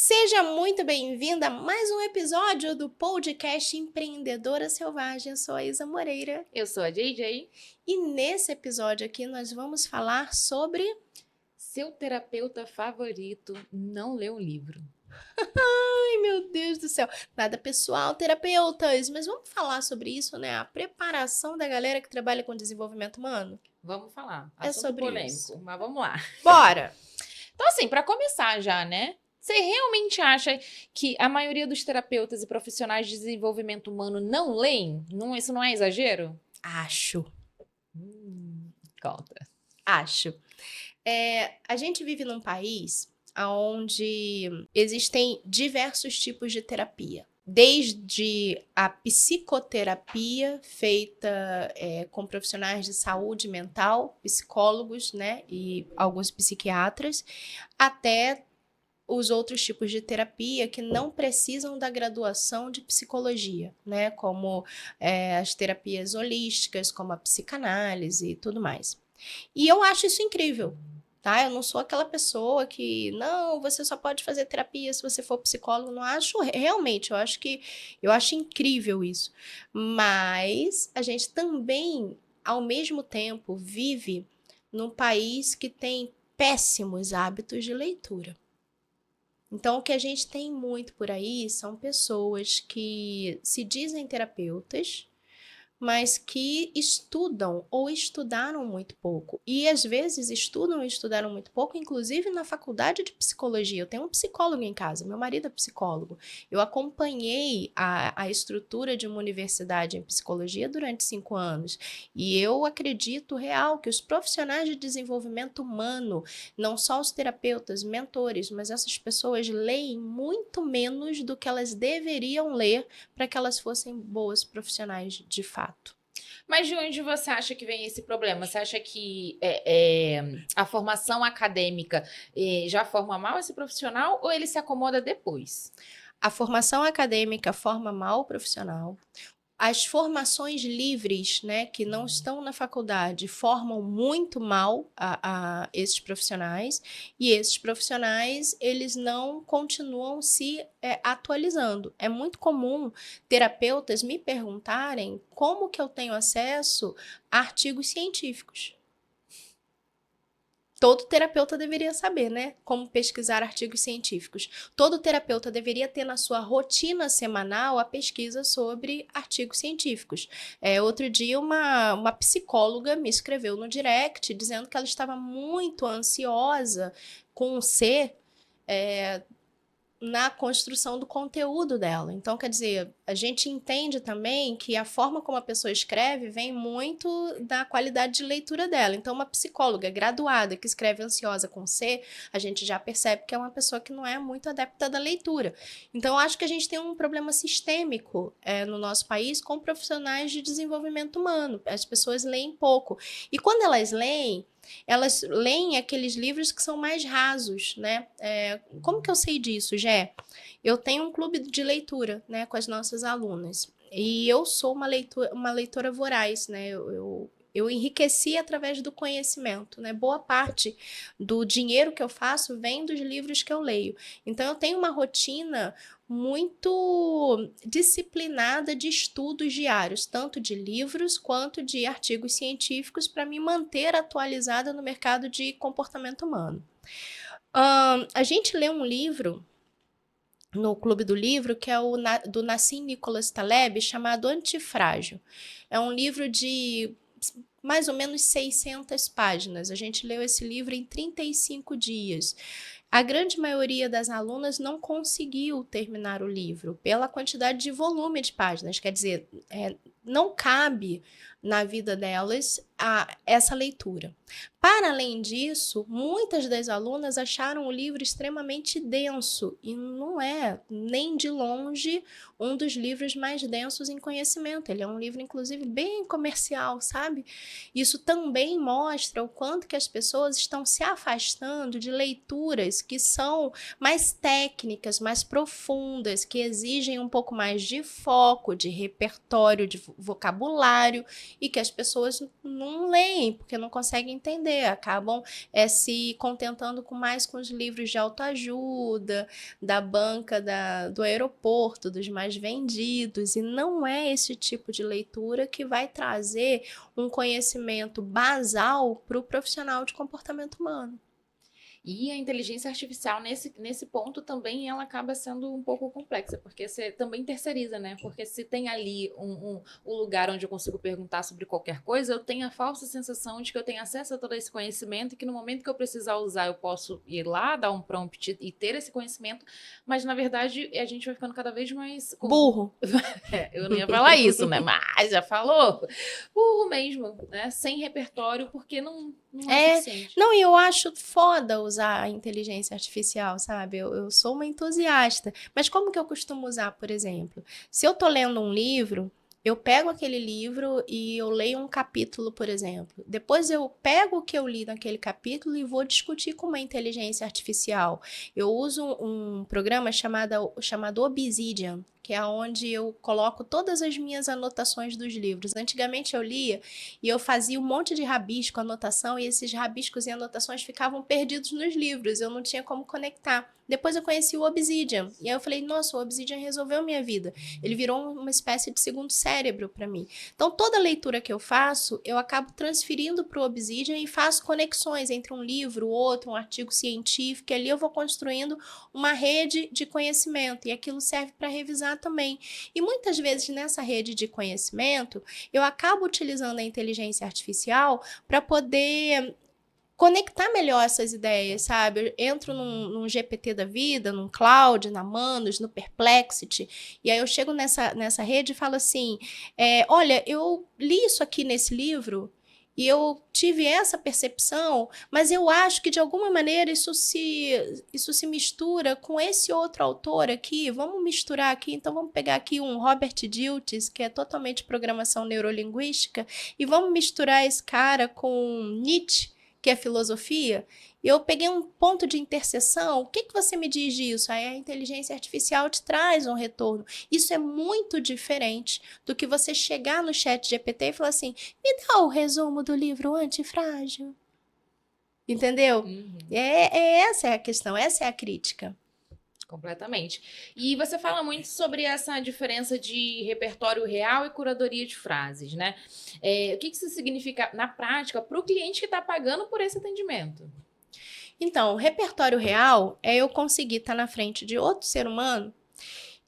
Seja muito bem-vinda a mais um episódio do podcast Empreendedora Selvagem. Eu sou a Isa Moreira. Eu sou a JJ. E nesse episódio aqui nós vamos falar sobre... Seu terapeuta favorito não lê um livro. Ai, meu Deus do céu. Nada pessoal, terapeutas. Mas vamos falar sobre isso, né? A preparação da galera que trabalha com desenvolvimento humano. Vamos falar. É Assunto sobre polêmico, isso. mas vamos lá. Bora! Então, assim, para começar já, né? Você realmente acha que a maioria dos terapeutas e profissionais de desenvolvimento humano não leem? Não, isso não é exagero? Acho. Conta. Acho. A gente vive num país onde existem diversos tipos de terapia. Desde a psicoterapia feita com profissionais de saúde mental, psicólogos, né, e alguns psiquiatras, até os outros tipos de terapia que não precisam da graduação de psicologia, né, como as terapias holísticas, como a psicanálise e tudo mais. E eu acho isso incrível. Tá? Eu não sou aquela pessoa que, não, você só pode fazer terapia se você for psicólogo. Não acho, realmente, eu acho incrível isso. Mas a gente também, ao mesmo tempo, vive num país que tem péssimos hábitos de leitura. Então, o que a gente tem muito por aí são pessoas que se dizem terapeutas, mas que estudam ou estudaram muito pouco. E às vezes estudam e estudaram muito pouco, inclusive na faculdade de psicologia. Eu tenho um psicólogo em casa, meu marido é psicólogo. Eu acompanhei a estrutura de uma universidade em psicologia durante 5 anos. E eu acredito real que os profissionais de desenvolvimento humano, não só os terapeutas, mentores, mas essas pessoas leem muito menos do que elas deveriam ler para que elas fossem boas profissionais de fato. Mas de onde você acha que vem esse problema? Você acha que a formação acadêmica já forma mal esse profissional ou ele se acomoda depois? A formação acadêmica forma mal o profissional. As formações livres, né, que não estão na faculdade, formam muito mal a esses profissionais, e esses profissionais, eles não continuam se atualizando. É muito comum terapeutas me perguntarem como que eu tenho acesso a artigos científicos. Todo terapeuta deveria saber, né? Como pesquisar artigos científicos. Todo terapeuta deveria ter na sua rotina semanal a pesquisa sobre artigos científicos. Outro dia, uma psicóloga me escreveu no direct dizendo que ela estava muito ansiosa com o C, na construção do conteúdo dela. Então, quer dizer, a gente entende também que a forma como a pessoa escreve vem muito da qualidade de leitura dela. Então, uma psicóloga graduada que escreve ansiosa com C, a gente já percebe que é uma pessoa que não é muito adepta da leitura. Então, eu acho que a gente tem um problema sistêmico no nosso país com profissionais de desenvolvimento humano. As pessoas leem pouco. E quando elas leem aqueles livros que são mais rasos, né? Como que eu sei disso, Gé? Eu tenho um clube de leitura, né, com as nossas alunas. E eu sou uma leitora voraz, né? Eu enriqueci através do conhecimento, né? Boa parte do dinheiro que eu faço vem dos livros que eu leio. Então, eu tenho uma rotina muito disciplinada de estudos diários, tanto de livros quanto de artigos científicos, para me manter atualizada no mercado de comportamento humano. A gente lê um livro no Clube do Livro, que é do Nassim Nicholas Taleb, chamado Antifrágil. É um livro de mais ou menos 600 páginas. A gente leu esse livro em 35 dias. A grande maioria das alunas não conseguiu terminar o livro pela quantidade de volume de páginas. Quer dizer, não cabe na vida delas essa leitura. Para além disso, muitas das alunas acharam o livro extremamente denso e não é nem de longe um dos livros mais densos em conhecimento. Ele é um livro, inclusive, bem comercial, sabe? Isso também mostra o quanto que as pessoas estão se afastando de leituras que são mais técnicas, mais profundas, que exigem um pouco mais de foco, de repertório, de vocabulário. e que as pessoas não leem, porque não conseguem entender, acabam se contentando mais com os livros de autoajuda, da banca do aeroporto, dos mais vendidos, e não é esse tipo de leitura que vai trazer um conhecimento basal para o profissional de comportamento humano. E a inteligência artificial, nesse ponto, também ela acaba sendo um pouco complexa, porque você também terceiriza, né? Porque se tem ali um lugar onde eu consigo perguntar sobre qualquer coisa, eu tenho a falsa sensação de que eu tenho acesso a todo esse conhecimento e que no momento que eu precisar usar, eu posso ir lá, dar um prompt e ter esse conhecimento, mas na verdade a gente vai ficando cada vez mais... Burro. Eu não ia falar isso, né? Mas já falou. Burro mesmo, né? Sem repertório, porque não é suficiente. Não, e eu acho foda usar a inteligência artificial, sabe? Eu sou uma entusiasta. Mas como que eu costumo usar, por exemplo? Se eu tô lendo um livro, eu pego aquele livro e eu leio um capítulo, por exemplo. Depois eu pego o que eu li naquele capítulo e vou discutir com uma inteligência artificial. Eu uso um programa chamado Obsidian, que é onde eu coloco todas as minhas anotações dos livros. Antigamente eu lia e eu fazia um monte de rabisco, anotação, e esses rabiscos e anotações ficavam perdidos nos livros, eu não tinha como conectar. Depois eu conheci o Obsidian, e aí eu falei, nossa, o Obsidian resolveu minha vida. Ele virou uma espécie de segundo cérebro para mim. Então, toda leitura que eu faço, eu acabo transferindo para o Obsidian e faço conexões entre um livro, outro, um artigo científico, e ali eu vou construindo uma rede de conhecimento, e aquilo serve para revisar também. E muitas vezes nessa rede de conhecimento, eu acabo utilizando a inteligência artificial para poder conectar melhor essas ideias, sabe? Eu entro num GPT da vida, num Cloud, na Manus, no Perplexity, e aí eu chego nessa rede e falo assim, olha, eu li isso aqui nesse livro, e eu tive essa percepção, mas eu acho que de alguma maneira isso se mistura com esse outro autor aqui. Vamos misturar aqui, então vamos pegar aqui um Robert Dilts, que é totalmente programação neurolinguística, e vamos misturar esse cara com Nietzsche, que é filosofia. Eu peguei um ponto de interseção, o que você me diz disso? Aí a inteligência artificial te traz um retorno. Isso é muito diferente do que você chegar no chat GPT e falar assim, me dá o resumo do livro Antifrágil. Entendeu? Uhum. Essa é a questão, essa é a crítica. Completamente. E você fala muito sobre essa diferença de repertório real e curadoria de frases, né? O que isso significa na prática para o cliente que está pagando por esse atendimento? Então, o repertório real é eu conseguir estar na frente de outro ser humano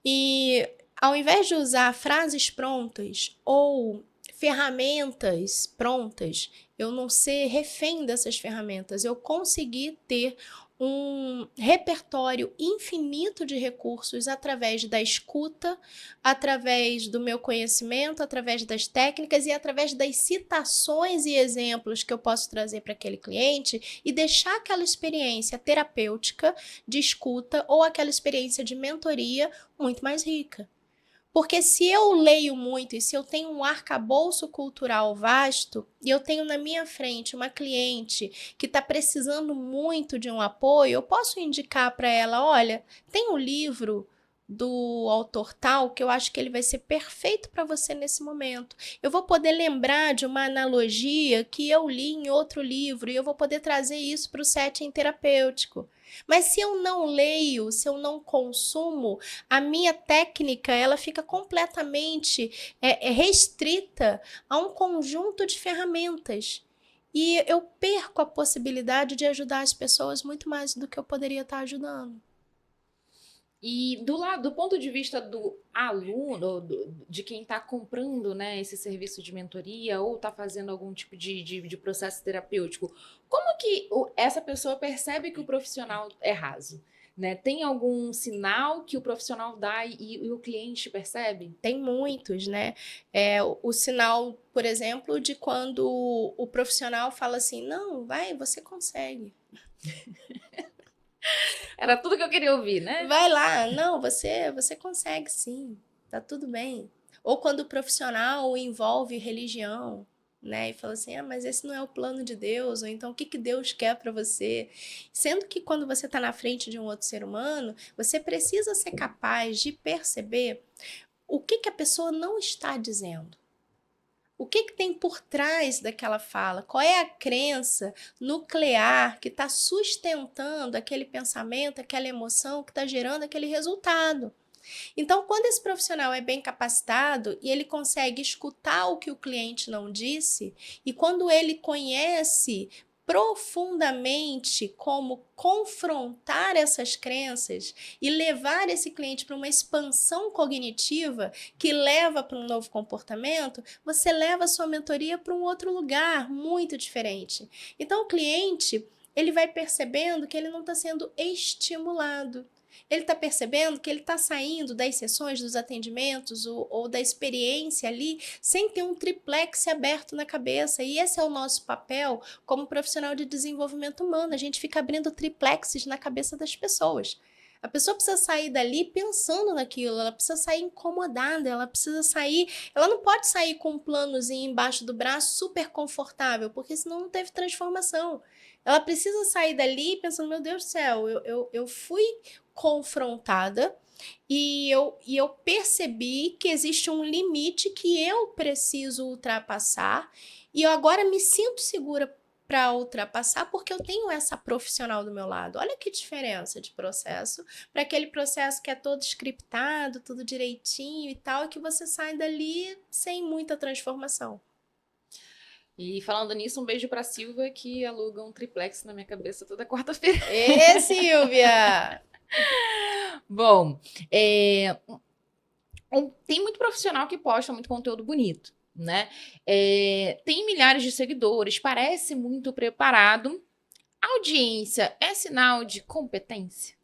e, ao invés de usar frases prontas ou ferramentas prontas, eu não ser refém dessas ferramentas, eu conseguir ter um repertório infinito de recursos através da escuta, através do meu conhecimento, através das técnicas e através das citações e exemplos que eu posso trazer para aquele cliente e deixar aquela experiência terapêutica de escuta ou aquela experiência de mentoria muito mais rica. Porque se eu leio muito e se eu tenho um arcabouço cultural vasto e eu tenho na minha frente uma cliente que está precisando muito de um apoio, eu posso indicar para ela, olha, tem um livro do autor tal que eu acho que ele vai ser perfeito para você nesse momento. Eu vou poder lembrar de uma analogia que eu li em outro livro e eu vou poder trazer isso para o setting terapêutico. Mas se eu não leio, se eu não consumo, a minha técnica ela fica completamente restrita a um conjunto de ferramentas. E eu perco a possibilidade de ajudar as pessoas muito mais do que eu poderia estar ajudando. E do ponto de vista do aluno, de quem está comprando, né, esse serviço de mentoria ou está fazendo algum tipo de processo terapêutico, como que essa pessoa percebe que o profissional é raso? Né? Tem algum sinal que o profissional dá e o cliente percebe? Tem muitos, né? O sinal, por exemplo, de quando o profissional fala assim, não, vai, você consegue. Era tudo que eu queria ouvir, né? Vai lá, não, você consegue sim, tá tudo bem. Ou quando o profissional envolve religião, né, e fala assim, mas esse não é o plano de Deus, ou então o que Deus quer para você? Sendo que quando você está na frente de um outro ser humano, você precisa ser capaz de perceber o que a pessoa não está dizendo. O que que tem por trás daquela fala? Qual é a crença nuclear que está sustentando aquele pensamento, aquela emoção que está gerando aquele resultado? Então, quando esse profissional é bem capacitado e ele consegue escutar o que o cliente não disse, e quando ele conhece profundamente como confrontar essas crenças e levar esse cliente para uma expansão cognitiva que leva para um novo comportamento, você leva a sua mentoria para um outro lugar muito diferente. Então, o cliente, ele vai percebendo que ele não está sendo estimulado. Ele está percebendo que ele está saindo das sessões, dos atendimentos ou da experiência ali sem ter um triplex aberto na cabeça. E esse é o nosso papel como profissional de desenvolvimento humano. A gente fica abrindo triplexes na cabeça das pessoas. A pessoa precisa sair dali pensando naquilo, ela precisa sair incomodada, ela precisa sair. Ela não pode sair com um planozinho embaixo do braço super confortável, porque senão não teve transformação. Ela precisa sair dali pensando: meu Deus do céu, eu fui confrontada e eu percebi que existe um limite que eu preciso ultrapassar e eu agora me sinto segura para ultrapassar porque eu tenho essa profissional do meu lado. Olha que diferença de processo para aquele processo que é todo scriptado, tudo direitinho e tal, e que você sai dali sem muita transformação. E falando nisso, um beijo pra Silva, que aluga um triplex na minha cabeça toda quarta-feira. Ê, Silvia! Bom, tem muito profissional que posta muito conteúdo bonito, né? Tem milhares de seguidores, parece muito preparado. Audiência é sinal de competência?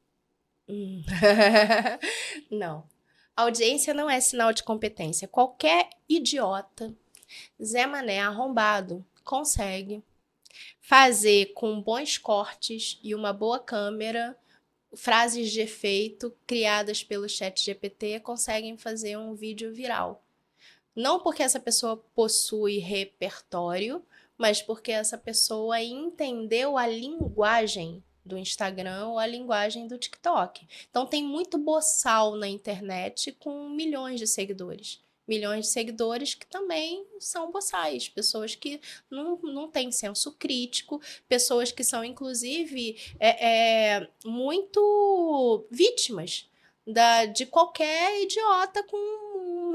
Não. Audiência não é sinal de competência. Qualquer idiota, Zé Mané arrombado, consegue fazer com bons cortes e uma boa câmera, frases de efeito criadas pelo chat GPT conseguem fazer um vídeo viral. Não porque essa pessoa possui repertório, mas porque essa pessoa entendeu a linguagem do Instagram ou a linguagem do TikTok. Então tem muito boçal na internet com milhões de seguidores. Milhões de seguidores que também são boçais, pessoas que não têm senso crítico, pessoas que são, inclusive, muito vítimas de qualquer idiota com um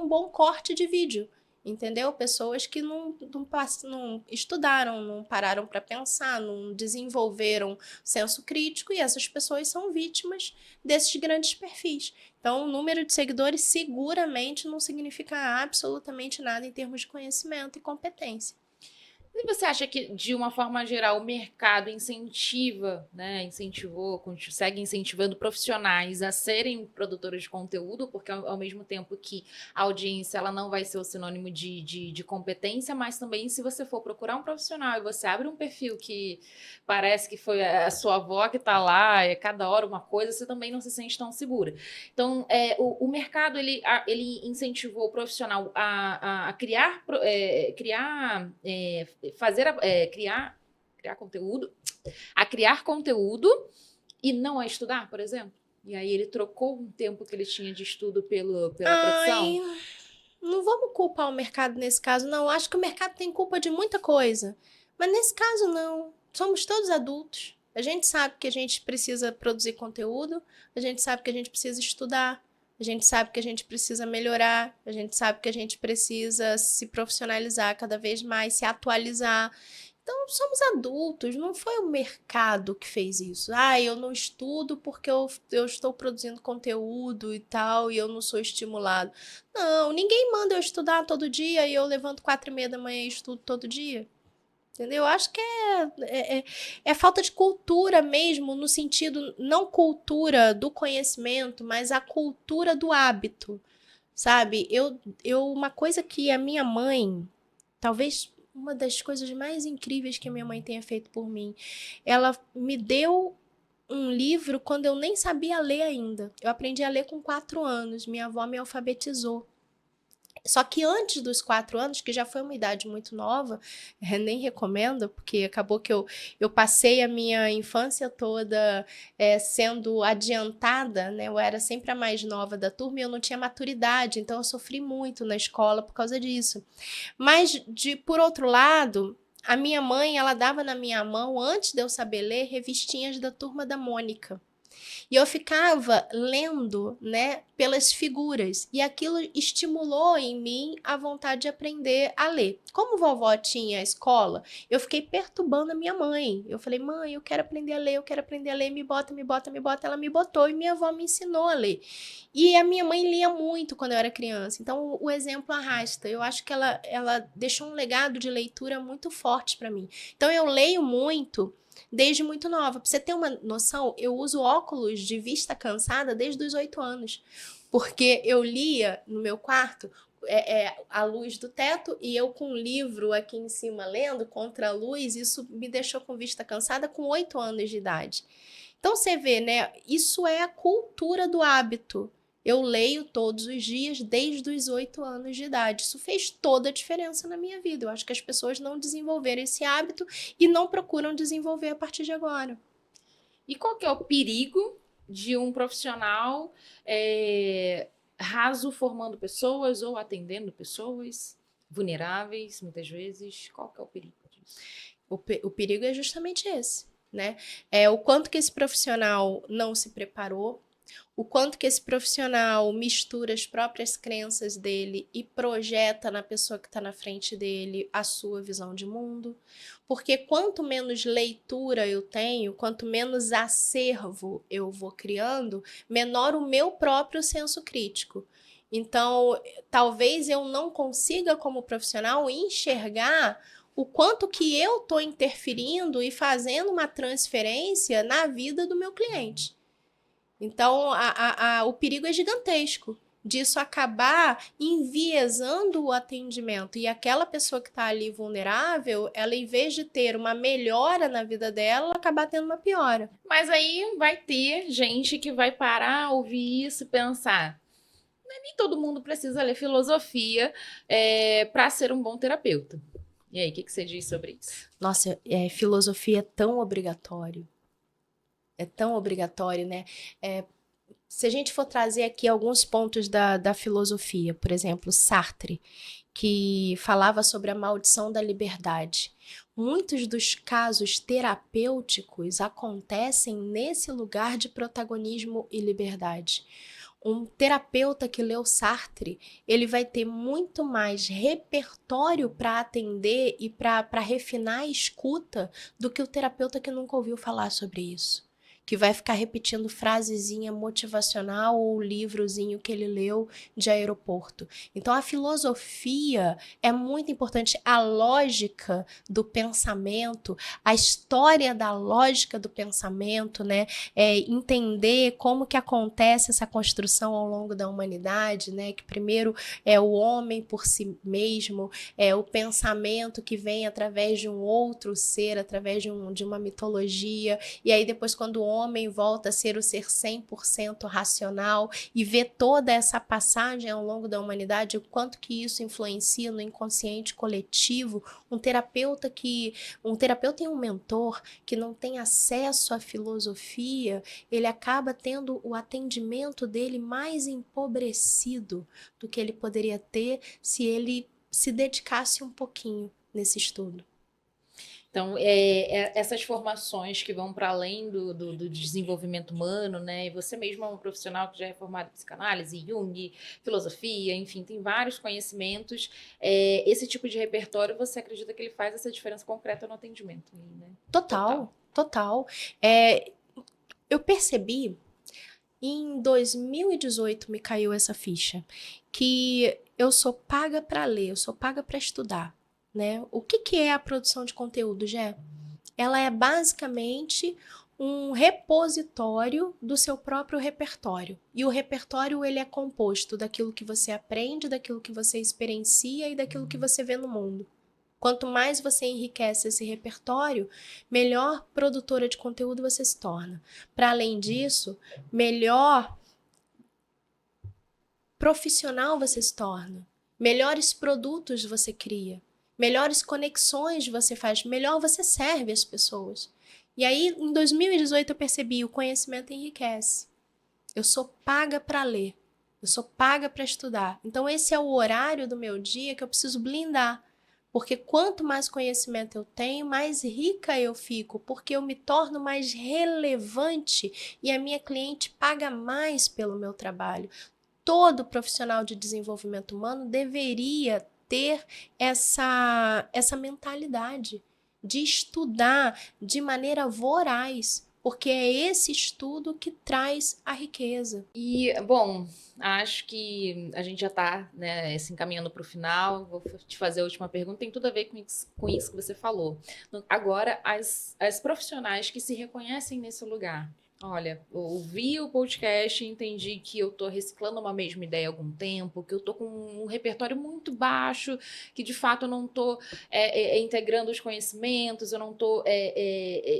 bom corte de vídeo, entendeu? Pessoas que não estudaram, não pararam para pensar, não desenvolveram senso crítico e essas pessoas são vítimas desses grandes perfis. Então, o número de seguidores seguramente não significa absolutamente nada em termos de conhecimento e competência. E você acha que, de uma forma geral, o mercado incentiva, né, segue incentivando profissionais a serem produtores de conteúdo, porque ao mesmo tempo que a audiência ela não vai ser o sinônimo de competência, mas também se você for procurar um profissional e você abre um perfil que parece que foi a sua avó que está lá, cada hora uma coisa, você também não se sente tão segura. Então, o mercado ele incentivou o profissional a criar criar conteúdo, a criar conteúdo e não a estudar, por exemplo. E aí ele trocou um tempo que ele tinha de estudo pela produção. Não vamos culpar o mercado nesse caso, não. Acho que o mercado tem culpa de muita coisa. Mas nesse caso, não. Somos todos adultos. A gente sabe que a gente precisa produzir conteúdo, a gente sabe que a gente precisa estudar, a gente sabe que a gente precisa melhorar, a gente sabe que a gente precisa se profissionalizar cada vez mais, se atualizar. Então, somos adultos, não foi o mercado que fez isso. Eu não estudo porque eu estou produzindo conteúdo e tal, e eu não sou estimulado. Não, ninguém manda eu estudar todo dia e eu levanto 4:30 da manhã e estudo todo dia. Entendeu? Eu acho que é falta de cultura mesmo, no sentido, não cultura do conhecimento, mas a cultura do hábito, sabe? Uma coisa que a minha mãe, talvez uma das coisas mais incríveis que a minha mãe tenha feito por mim, ela me deu um livro quando eu nem sabia ler ainda. Eu aprendi a ler com 4 anos, minha avó me alfabetizou. Só que antes dos 4 anos, que já foi uma idade muito nova, nem recomendo, porque acabou que eu passei a minha infância toda sendo adiantada, né? Eu era sempre a mais nova da turma e eu não tinha maturidade, então eu sofri muito na escola por causa disso. Mas, por outro lado, a minha mãe, ela dava na minha mão, antes de eu saber ler, revistinhas da Turma da Mônica. E eu ficava lendo, né, pelas figuras. E aquilo estimulou em mim a vontade de aprender a ler. Como vovó tinha a escola, eu fiquei perturbando a minha mãe. Eu falei, mãe, eu quero aprender a ler, eu quero aprender a ler, me bota, me bota, me bota. Ela me botou e minha avó me ensinou a ler. E a minha mãe lia muito quando eu era criança. Então, o exemplo arrasta. Eu acho que ela deixou um legado de leitura muito forte para mim. Então, eu leio muito desde muito nova. Para você ter uma noção, eu uso óculos de vista cansada desde os 8 anos. Porque eu lia no meu quarto a luz do teto e eu com um livro aqui em cima lendo contra a luz, isso me deixou com vista cansada com 8 anos de idade. Então você vê, né? Isso é a cultura do hábito. Eu leio todos os dias desde os 8 anos de idade. Isso fez toda a diferença na minha vida. Eu acho que as pessoas não desenvolveram esse hábito e não procuram desenvolver a partir de agora. E qual que é o perigo de um profissional raso formando pessoas ou atendendo pessoas vulneráveis, muitas vezes? Qual que é o perigo disso? O perigo é justamente esse, né? É o quanto que esse profissional não se preparou, o quanto que esse profissional mistura as próprias crenças dele e projeta na pessoa que está na frente dele a sua visão de mundo. Porque quanto menos leitura eu tenho, quanto menos acervo eu vou criando, menor o meu próprio senso crítico. Então, talvez eu não consiga, como profissional, enxergar o quanto que eu estou interferindo e fazendo uma transferência na vida do meu cliente. Então, o perigo é gigantesco disso acabar enviesando o atendimento. E aquela pessoa que está ali vulnerável, ela, em vez de ter uma melhora na vida dela, ela acabar tendo uma piora. Mas aí vai ter gente que vai parar, ouvir isso e pensar: nem todo mundo precisa ler filosofia para ser um bom terapeuta. E aí, o que você diz sobre isso? Nossa, filosofia é tão obrigatório. É tão obrigatório, né? Se a gente for trazer aqui alguns pontos da filosofia, por exemplo, Sartre, que falava sobre a maldição da liberdade. Muitos dos casos terapêuticos acontecem nesse lugar de protagonismo e liberdade. Um terapeuta que leu Sartre, ele vai ter muito mais repertório para atender e para refinar a escuta do que o terapeuta que nunca ouviu falar sobre isso, que vai ficar repetindo frasezinha motivacional ou livrozinho que ele leu de aeroporto. Então, a filosofia é muito importante. A lógica do pensamento, a história da lógica do pensamento, né? Entender como que acontece essa construção ao longo da humanidade, né? Que primeiro é o homem por si mesmo, é o pensamento que vem através de um outro ser, através de uma mitologia, e aí depois quando o homem volta a ser o ser 100% racional e vê toda essa passagem ao longo da humanidade, o quanto que isso influencia no inconsciente coletivo. Um terapeuta e um mentor que não tem acesso à filosofia, ele acaba tendo o atendimento dele mais empobrecido do que ele poderia ter se ele se dedicasse um pouquinho nesse estudo. Então, essas formações que vão para além do desenvolvimento humano, né? E você mesmo é um profissional que já é formado em psicanálise, Jung, filosofia, enfim, tem vários conhecimentos. Esse tipo de repertório, você acredita que ele faz essa diferença concreta no atendimento? Né? Total. Eu percebi, em 2018 me caiu essa ficha, que eu sou paga para ler, eu sou paga para estudar. Né? O que é a produção de conteúdo, Gé? Ela é basicamente um repositório do seu próprio repertório. E o repertório ele é composto daquilo que você aprende, daquilo que você experiencia e daquilo que você vê no mundo. Quanto mais você enriquece esse repertório, melhor produtora de conteúdo você se torna. Para além disso, melhor profissional você se torna. melhores produtos você cria, melhores conexões você faz, melhor você serve as pessoas. E aí, em 2018, eu percebi, o conhecimento enriquece. Eu sou paga para ler, eu sou paga para estudar. Então, esse é o horário do meu dia que eu preciso blindar. Porque quanto mais conhecimento eu tenho, mais rica eu fico, porque eu me torno mais relevante e a minha cliente paga mais pelo meu trabalho. Todo profissional de desenvolvimento humano deveria ter essa mentalidade de estudar de maneira voraz, porque é esse estudo que traz a riqueza. E, bom, acho que a gente já está, né, se encaminhando para o final. Vou te fazer a última pergunta, tem tudo a ver com isso que você falou. Agora, as profissionais que se reconhecem nesse lugar. Olha, eu ouvi o podcast e entendi que eu estou reciclando uma mesma ideia há algum tempo, que eu estou com um repertório muito baixo, que de fato eu não estou integrando os conhecimentos, eu não estou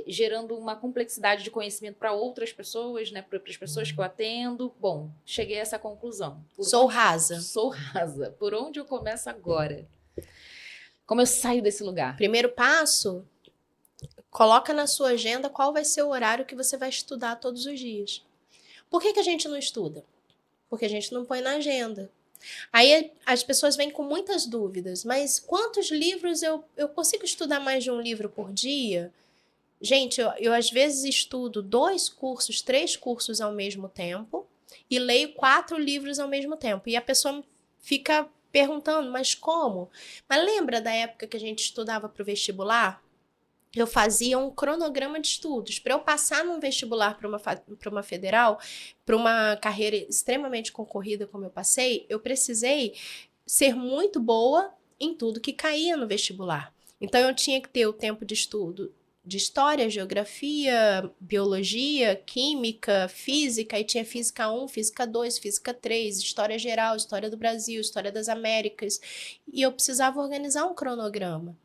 gerando uma complexidade de conhecimento para outras pessoas, né, para as pessoas que eu atendo. Bom, cheguei a essa conclusão. Sou rasa. Sou rasa. Por onde eu começo agora? Como eu saio desse lugar? Primeiro passo, coloca na sua agenda qual vai ser o horário que você vai estudar todos os dias. Por que a gente não estuda? Porque a gente não põe na agenda. Aí as pessoas vêm com muitas dúvidas, mas quantos livros eu consigo estudar mais de um livro por dia? Gente, eu às vezes estudo 2 cursos, 3 cursos ao mesmo tempo e leio 4 livros ao mesmo tempo. E a pessoa fica perguntando, mas como? Mas lembra da época que a gente estudava para o vestibular? Eu fazia um cronograma de estudos. Para eu passar num vestibular para uma federal, para uma carreira extremamente concorrida como eu passei, eu precisei ser muito boa em tudo que caía no vestibular. Então, eu tinha que ter o tempo de estudo de história, geografia, biologia, química, física, e tinha física 1, física 2, física 3, história geral, história do Brasil, história das Américas. E eu precisava organizar um cronograma.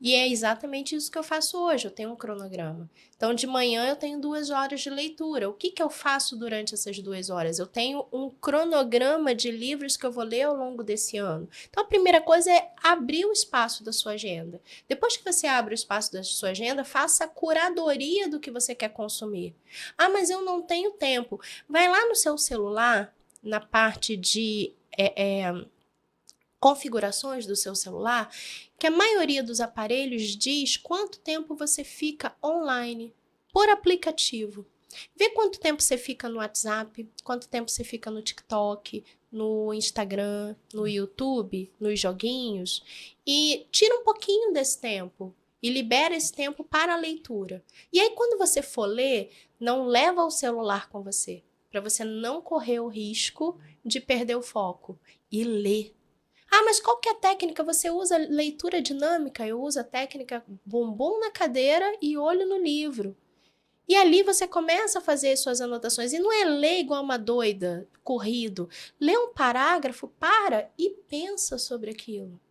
E é exatamente isso que eu faço hoje, eu tenho um cronograma. Então, de manhã eu tenho 2 horas de leitura. O que eu faço durante essas 2 horas? Eu tenho um cronograma de livros que eu vou ler ao longo desse ano. Então, a primeira coisa é abrir o espaço da sua agenda. Depois que você abre o espaço da sua agenda, faça a curadoria do que você quer consumir. Ah, mas eu não tenho tempo. Vai lá no seu celular, na parte de configurações do seu celular, que a maioria dos aparelhos diz quanto tempo você fica online por aplicativo. Vê quanto tempo você fica no WhatsApp, quanto tempo você fica no TikTok, no Instagram, no YouTube, nos joguinhos, e tira um pouquinho desse tempo e libera esse tempo para a leitura. E aí, quando você for ler, não leva o celular com você, para você não correr o risco de perder o foco e ler. Ah, mas qual que é a técnica? Você usa leitura dinâmica? Eu uso a técnica bumbum na cadeira e olho no livro. E ali você começa a fazer as suas anotações. E não é ler igual uma doida, corrido. Lê um parágrafo, para e pensa sobre aquilo.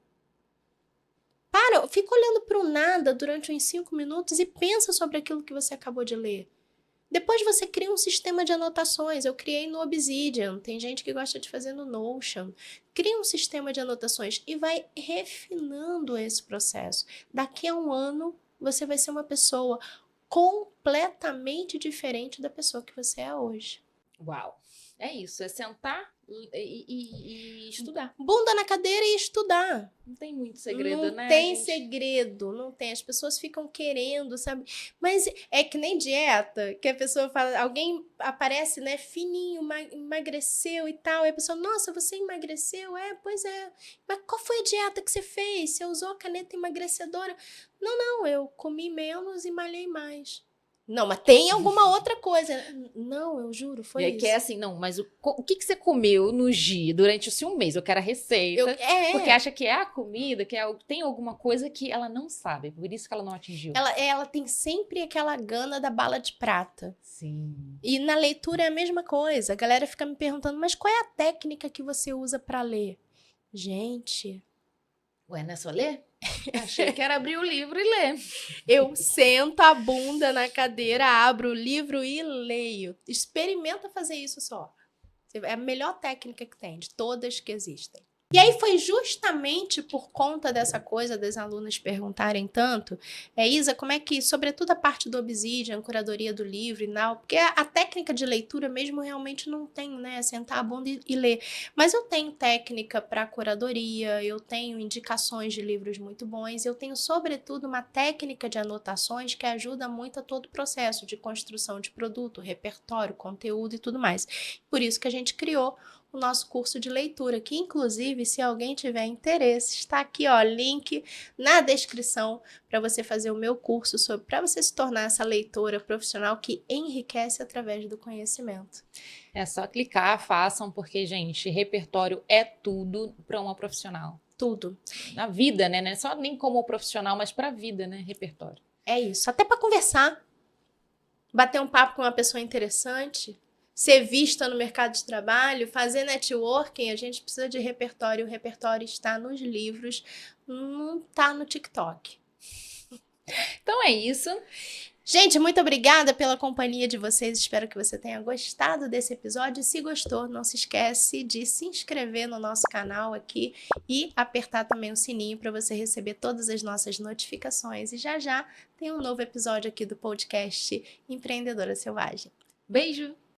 Fica olhando para o nada durante uns 5 minutos e pensa sobre aquilo que você acabou de ler. Depois você cria um sistema de anotações. Eu criei no Obsidian. Tem gente que gosta de fazer no Notion. Cria um sistema de anotações e vai refinando esse processo. Daqui a um ano, você vai ser uma pessoa completamente diferente da pessoa que você é hoje. Uau! É isso, é sentar e estudar. Bunda na cadeira e estudar. Não tem muito segredo, não né? Não tem segredo, não tem. As pessoas ficam querendo, sabe? Mas é que nem dieta, que a pessoa fala, alguém aparece, né, fininho, emagreceu e tal, e a pessoa, nossa, você emagreceu? Pois é. Mas qual foi a dieta que você fez? Você usou a caneta emagrecedora? Não, eu comi menos e malhei mais. Não, mas tem alguma outra coisa. Não, eu juro, foi isso. Que é assim, não, mas o que você comeu no dia durante o seu mês? Eu quero a receita. Porque acha que é a comida, que tem alguma coisa que ela não sabe. Por isso que ela não atingiu. Ela tem sempre aquela gana da bala de prata. Sim. E na leitura é a mesma coisa. A galera fica me perguntando, mas qual é a técnica que você usa para ler? Gente... Ué, não é só ler? Achei que era abrir o livro e ler. Eu sento a bunda na cadeira, abro o livro e leio. Experimenta fazer isso só. É a melhor técnica que tem, de todas que existem. E aí foi justamente por conta dessa coisa das alunas perguntarem tanto, Isa, como é que, sobretudo a parte do Obsidian, curadoria do livro e tal, porque a técnica de leitura mesmo realmente não tem, né, sentar a bunda e ler. Mas eu tenho técnica para curadoria, eu tenho indicações de livros muito bons, eu tenho sobretudo uma técnica de anotações que ajuda muito a todo o processo de construção de produto, repertório, conteúdo e tudo mais. Por isso que a gente criou o nosso curso de leitura, que inclusive, se alguém tiver interesse, está aqui, ó, link na descrição para você fazer o meu curso para você se tornar essa leitora profissional que enriquece através do conhecimento. É só clicar, façam, porque, gente, repertório é tudo para uma profissional. Tudo. Na vida, né? Não é só nem como profissional, mas para a vida, né? Repertório. É isso. Até para conversar, bater um papo com uma pessoa interessante, ser vista no mercado de trabalho, fazer networking, a gente precisa de repertório. O repertório está nos livros, não está no TikTok. Então é isso. Gente, muito obrigada pela companhia de vocês. Espero que você tenha gostado desse episódio. Se gostou, não se esquece de se inscrever no nosso canal aqui e apertar também o sininho para você receber todas as nossas notificações. E já já tem um novo episódio aqui do podcast Empreendedora Selvagem. Beijo!